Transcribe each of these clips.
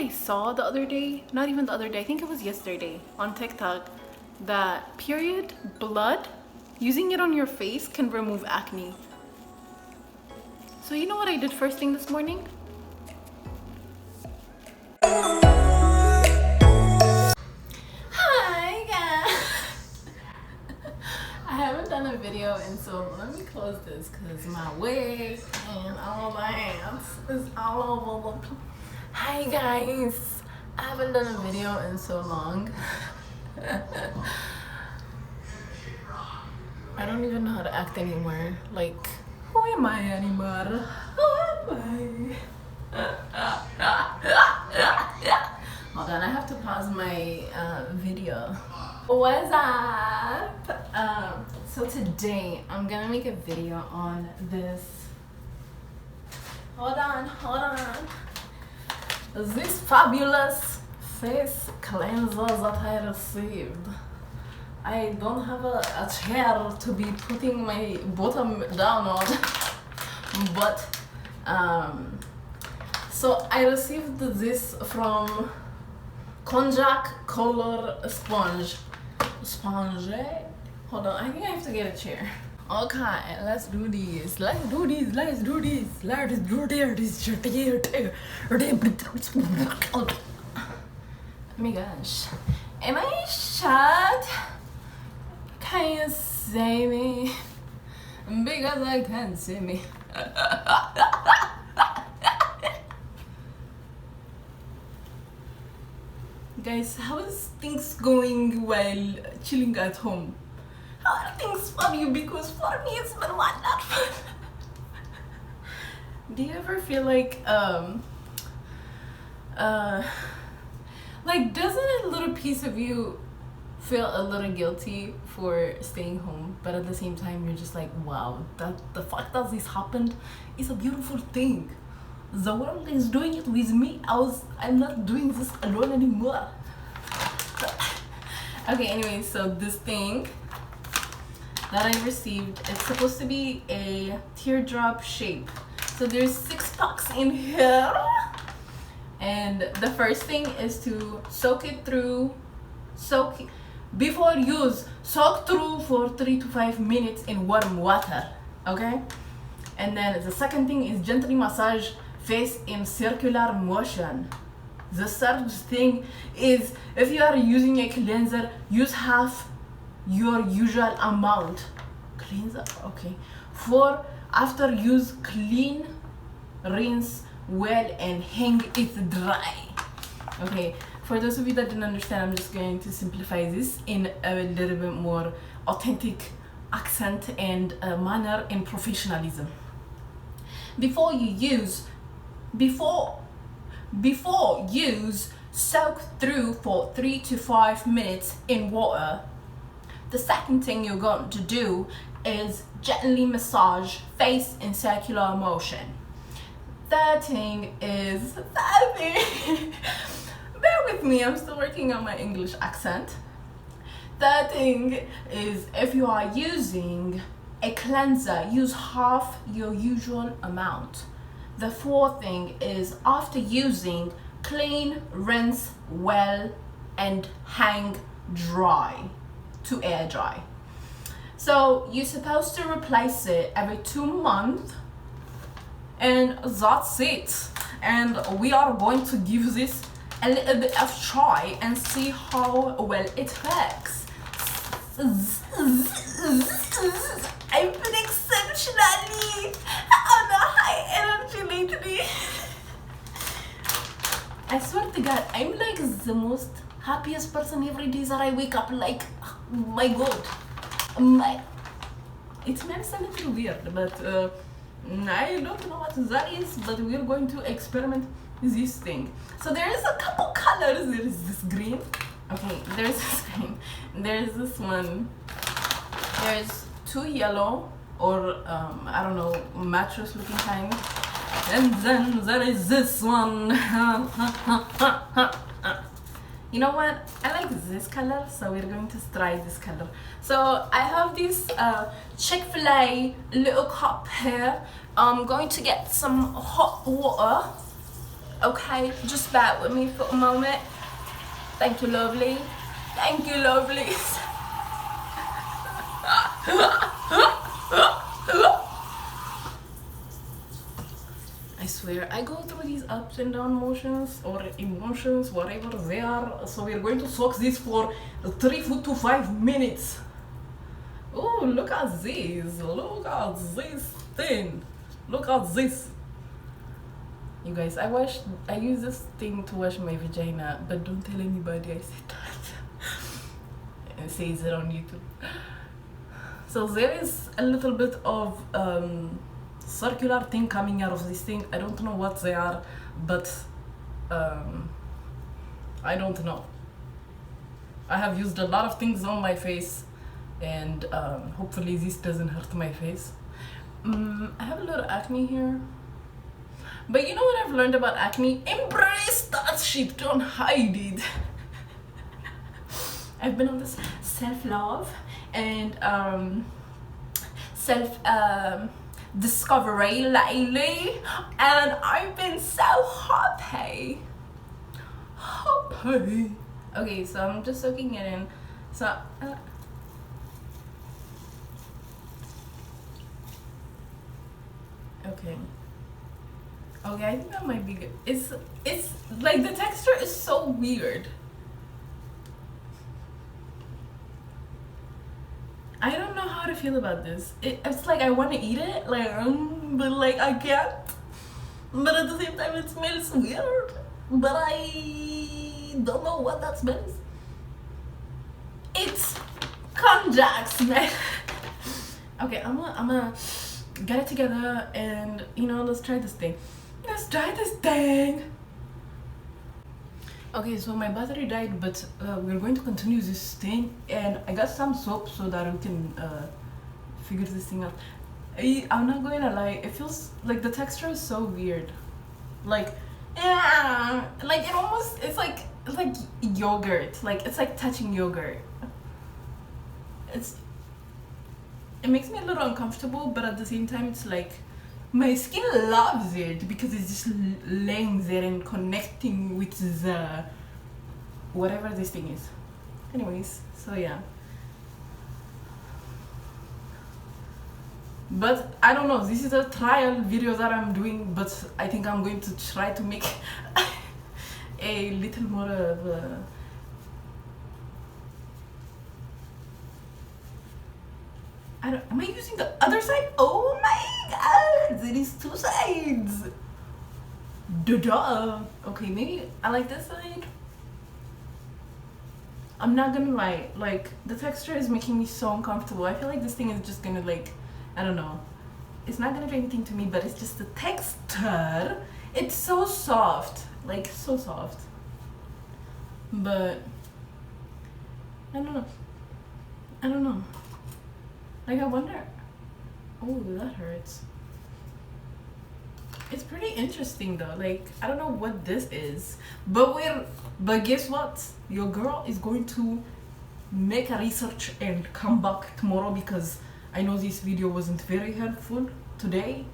I saw the other day? Not even the other day, I think it was yesterday on TikTok, that period blood, using it on your face can remove acne. So you know what I did first thing this morning? Hi guys! I haven't done a video and so let me close this because my wig and all my hands is all over the place. Hi guys! I haven't done a video in so long. I don't even know how to act anymore. Like, who am I anymore? Who am I? Hold on, I have to pause my video. What's up? So today I'm gonna make a video on this. Hold on. This fabulous face cleanser that I received. I don't have a chair to be putting my bottom down on, but so I received this from Konjac color sponge. Hold on, I think I have to get a chair. Okay, let's do this. Oh my gosh, am I shut? Can you see me? Because I can't see me. Guys, how is things going while chilling at home? How are things for you? Because for me it's been wonderful. Do you ever feel like doesn't a little piece of you feel a little guilty for staying home, but at the same time you're just like, wow, the fact that this happened is a beautiful thing. The world is doing it with me. I'm not doing this alone anymore. Okay, anyway, so this thing that I received, it's supposed to be a teardrop shape. So there's 6 packs in here, and the first thing is to soak through for 3 to 5 minutes in warm water, okay? And then the second thing is gently massage face in circular motion. The third thing is, if you are using a cleanser, use half your usual amount. Cleanser, okay. 4, after use, clean, rinse well and hang it dry. Okay, for those of you that didn't understand, I'm just going to simplify this in a little bit more authentic accent and manner and professionalism. Before use, soak through for 3 to 5 minutes in water. The second thing you're going to do is gently massage face in circular motion. Third thing is, bear with me, I'm still working on my English accent. Third thing is, if you are using a cleanser, use half your usual amount. The fourth thing is, after using, clean, rinse well and hang dry, to air dry. So you're supposed to replace it every 2 months, and that's it. And we are going to give this a little bit of try and see how well it works. I've been exceptionally on a high energy lately. I swear to God, I'm like the most happiest person every day that I wake up like, oh my God. It smells a little weird, but I don't know what that is, but we're going to experiment this thing. So there is a couple colors. There is this green. Okay, there's this green. There's this one. There's 2 yellow, or I don't know, mattress looking kind. And then there is this one. You know what? I like this color, so we're going to try this color. So I have this Chick-fil-A little cup here. I'm going to get some hot water Okay, just bear with me for a moment. Thank you, lovely. Thank you, lovely. I swear, I go through these ups and down motions or emotions, whatever they are. So we're going to soak this for 3 to 5 minutes. Oh, look at this. Look at this thing. Look at this. You guys, I use this thing to wash my vagina, but don't tell anybody I said that. And says it on YouTube. So there is a little bit of circular thing coming out of this thing. I don't know what they are, but I don't know. I have used a lot of things on my face, and hopefully this doesn't hurt my face. I have a little acne here, but you know what I've learned about acne? Embrace that shit, don't hide it. I've been on this self-love and self discovery lately, and I've been so happy. Okay, so I'm just soaking it in. So okay, I think that might be good. It's like the texture is so weird. I don't know how to feel about this. It's like I want to eat it, like, but like I can't. But at the same time, it smells weird. But I don't know what that smells. It's Konjac smell. Okay, I'm gonna get it together, and let's try this thing. Let's try this thing. Okay, so my battery died, but we're going to continue this thing, and I got some soap so that we can figure this thing out. I'm not going to lie, it feels like the texture is so weird. Like it almost, it's like yogurt. Like it's like touching yogurt. It makes me a little uncomfortable, but at the same time, it's like my skin loves it because it's just laying there and connecting with the whatever this thing is. Anyways, so yeah. But I don't know, this is a trial video that I'm doing, but I think I'm going to try to make a little more of a... am I using the other side? Oh my god, there is 2 sides. Duh. Okay, maybe I like this side. I'm not gonna lie, like the texture is making me so uncomfortable. I feel like this thing is just gonna, like, I don't know, it's not gonna do anything to me, but it's just the texture. It's so soft, like so soft. But I don't know. Like, I wonder. Oh, that hurts. It's pretty interesting though. Like, I don't know what this is, but guess what? Your girl is going to make a research and come back tomorrow, because I know this video wasn't very helpful today,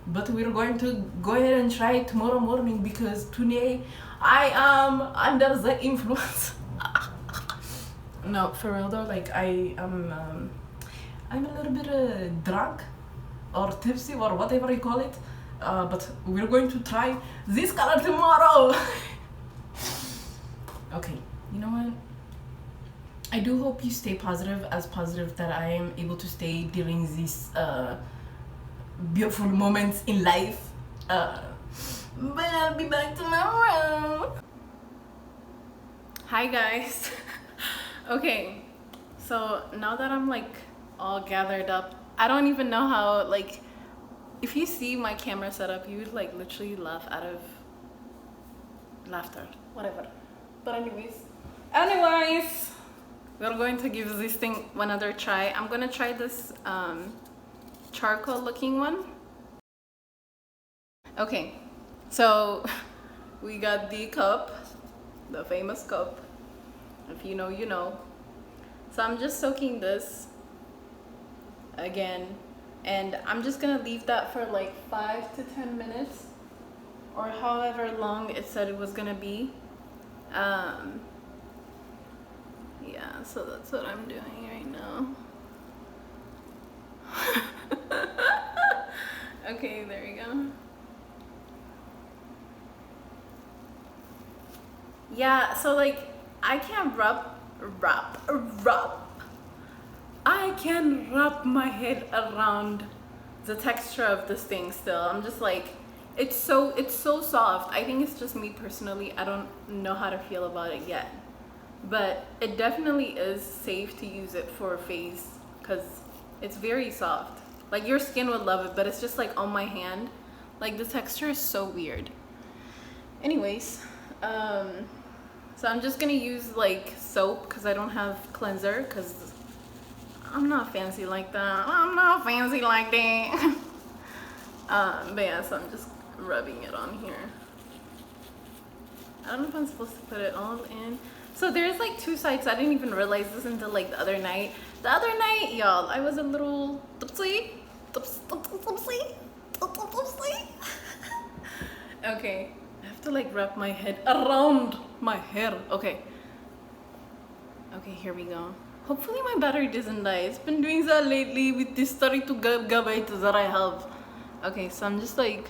but we're going to go ahead and try it tomorrow morning, because today I am under the influence. No, for real though, like I'm a little bit drunk or tipsy or whatever you call it, but we're going to try this color tomorrow. Okay, you know what? I do hope you stay positive, as positive that I am able to stay during these beautiful moments in life. But I'll be back tomorrow. Hi guys. Okay, so now that I'm like all gathered up, I don't even know how, like, if you see my camera setup, you would like literally laugh out of laughter, whatever. But anyways, we're going to give this thing another try. I'm gonna try this charcoal looking one. Okay, so we got the cup, the famous cup. If you know, you know. So I'm just soaking this again, and I'm just gonna leave that for like 5 to 10 minutes or however long it said it was gonna be. Yeah, so that's what I'm doing right now. Okay, there we go. Yeah, so like I can't I can wrap my head around the texture of this thing still. I'm just like, it's so soft. I think it's just me personally. I don't know how to feel about it yet. But it definitely is safe to use it for face because it's very soft. Like your skin would love it, but it's just like on my hand. Like the texture is so weird. Anyways, so I'm just gonna use like soap because I don't have cleanser because I'm not fancy like that. I'm not fancy like that. But yeah, so I'm just rubbing it on here. I don't know if I'm supposed to put it all in. So there's like two sides. I didn't even realize this until like the other night. The other night, y'all, I was a little tipsy. Okay, I have to like wrap my head around my hair. Okay, here we go. Hopefully my battery doesn't die. It's been doing that lately with this 32 gigabytes that I have. Okay, so I'm just like,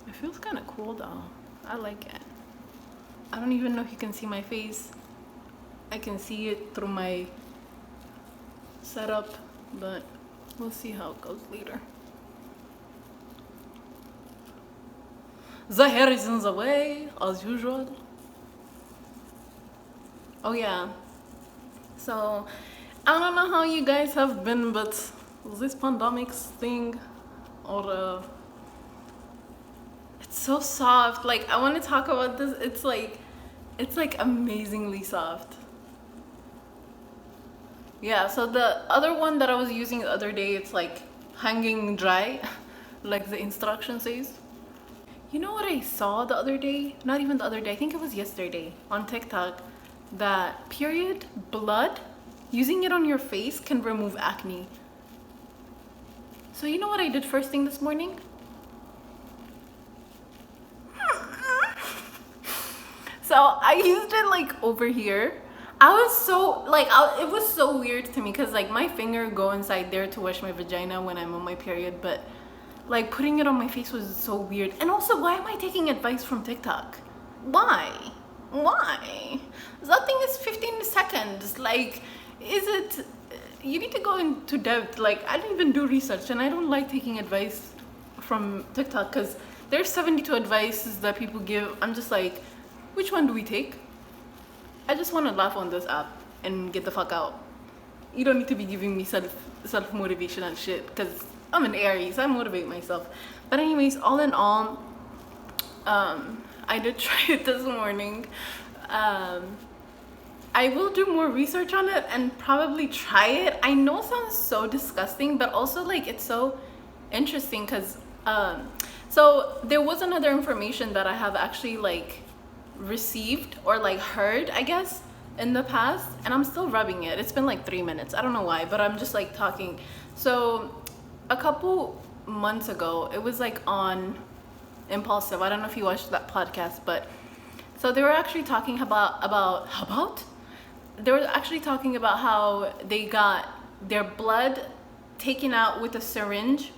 it feels kind of cool though. I like it. I don't even know if you can see my face. I can see it through my setup, but we'll see how it goes later. The hair is in the way, as usual. Oh yeah. So, I don't know how you guys have been, but this pandemic thing, or it's so soft. Like I want to talk about this. It's like amazingly soft. Yeah, so the other one that I was using the other day, it's like hanging dry, like the instruction says. You know what I saw the other day? Not even the other day, I think it was yesterday on TikTok, that period blood, using it on your face can remove acne. So you know what I did first thing this morning? So I used it like over here. I was so like, it was so weird to me because like my finger go inside there to wash my vagina when I'm on my period, but like putting it on my face was so weird. And also, why am I taking advice from TikTok? Why? That thing is 15 seconds. Like, is it, you need to go into depth. Like, I didn't even do research, and I don't like taking advice from TikTok because there's 72 advices that people give. I'm just like, which one do we take? I just want to laugh on this app and get the fuck out. You don't need to be giving me self motivational shit because I'm an Aries. I motivate myself. But anyways, all in all, I did try it this morning. I will do more research on it and probably try it. I know it sounds so disgusting, but also like it's so interesting because so there was another information that I have actually like received or like heard, I guess, in the past, and I'm still rubbing it. It's been like 3 minutes. I don't know why, but I'm just like talking. So a couple months ago, it was like on Impulsive. I don't know if you watched that podcast, but so they were actually talking about they were actually talking about how they got their blood taken out with a syringe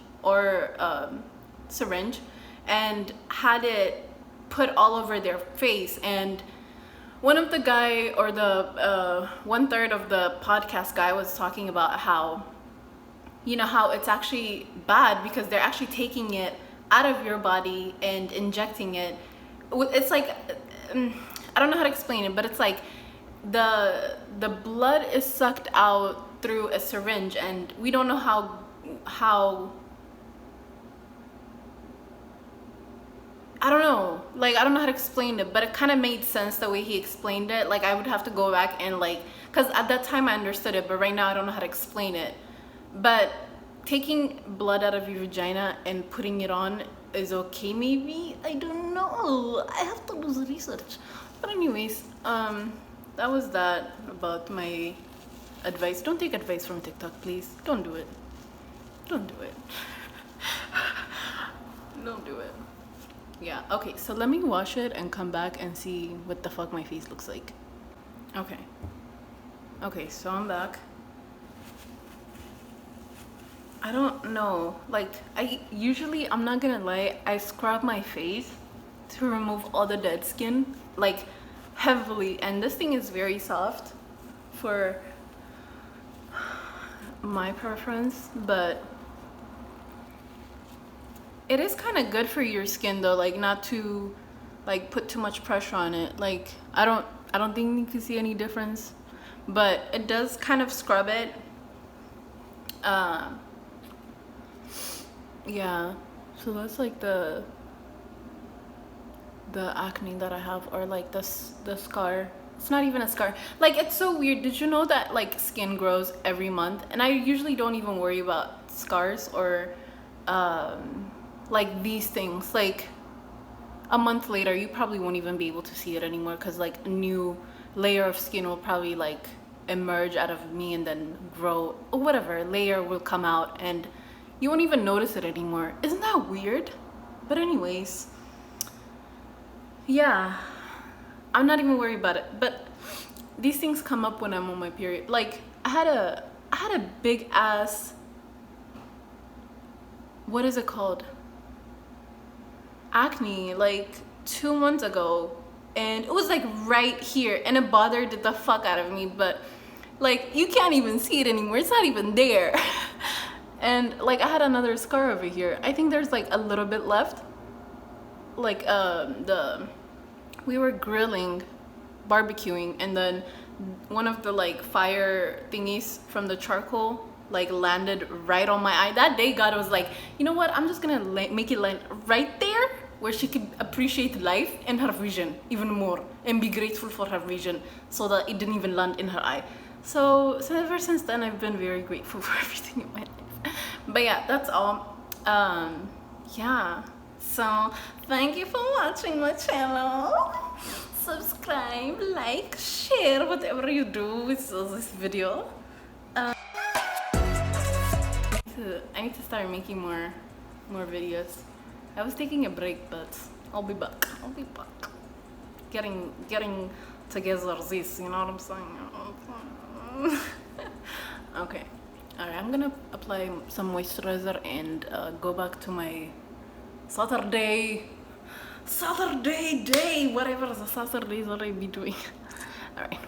and had it put all over their face. And one of the guy, or the 1/3 of the podcast guy, was talking about how, you know, how it's actually bad because they're actually taking it out of your body and injecting it. It's like, I don't know how to explain it, but it's like the blood is sucked out through a syringe, and we don't know how I don't know, like I don't know how to explain it, but it kind of made sense the way he explained it. Like I would have to go back and like, because at that time I understood it, but right now I don't know how to explain it. But taking blood out of your vagina and putting it on is okay, maybe. I don't know, I have to do the research. But anyways, that was that about my advice. Don't take advice from TikTok, please. Don't do it. Don't do it. Don't do it. Yeah, okay, so let me wash it and come back and see what the fuck my face looks like. Okay, so I'm back. I don't know, like, I'm not gonna lie, I scrub my face to remove all the dead skin, like, heavily, and this thing is very soft for my preference, but it is kind of good for your skin though, like, not to like put too much pressure on it. Like, I don't think you can see any difference, but it does kind of scrub it. Yeah, so that's like the acne that I have, or like the scar. It's not even a scar. Like, it's so weird. Did you know that like skin grows every month? And I usually don't even worry about scars or like these things. Like, a month later you probably won't even be able to see it anymore, because like a new layer of skin will probably like emerge out of me and then grow, or whatever layer will come out, and you won't even notice it anymore. Isn't that weird? But anyways, yeah, I'm not even worried about it. But these things come up when I'm on my period. Like, I had a big ass, what is it called, acne like 2 months ago, and it was like right here, and it bothered the fuck out of me, but like you can't even see it anymore. It's not even there. And like I had another scar over here. I think there's like a little bit left. Like we were grilling, barbecuing, and then one of the like fire thingies from the charcoal like landed right on my eye. That day God was like, you know what, I'm just gonna make it land right there where she could appreciate life and her vision even more, and be grateful for her vision, so that it didn't even land in her eye. So ever since then I've been very grateful for everything in my life. But yeah, that's all. Yeah, so thank you for watching my channel. Subscribe, like, share, whatever you do with this video. I need to start making more videos. I was taking a break, but I'll be back. Getting together this, you know what I'm saying? Okay, alright, I'm gonna apply some moisturizer and go back to my Saturday day, whatever the Saturdays that I be doing. Alright.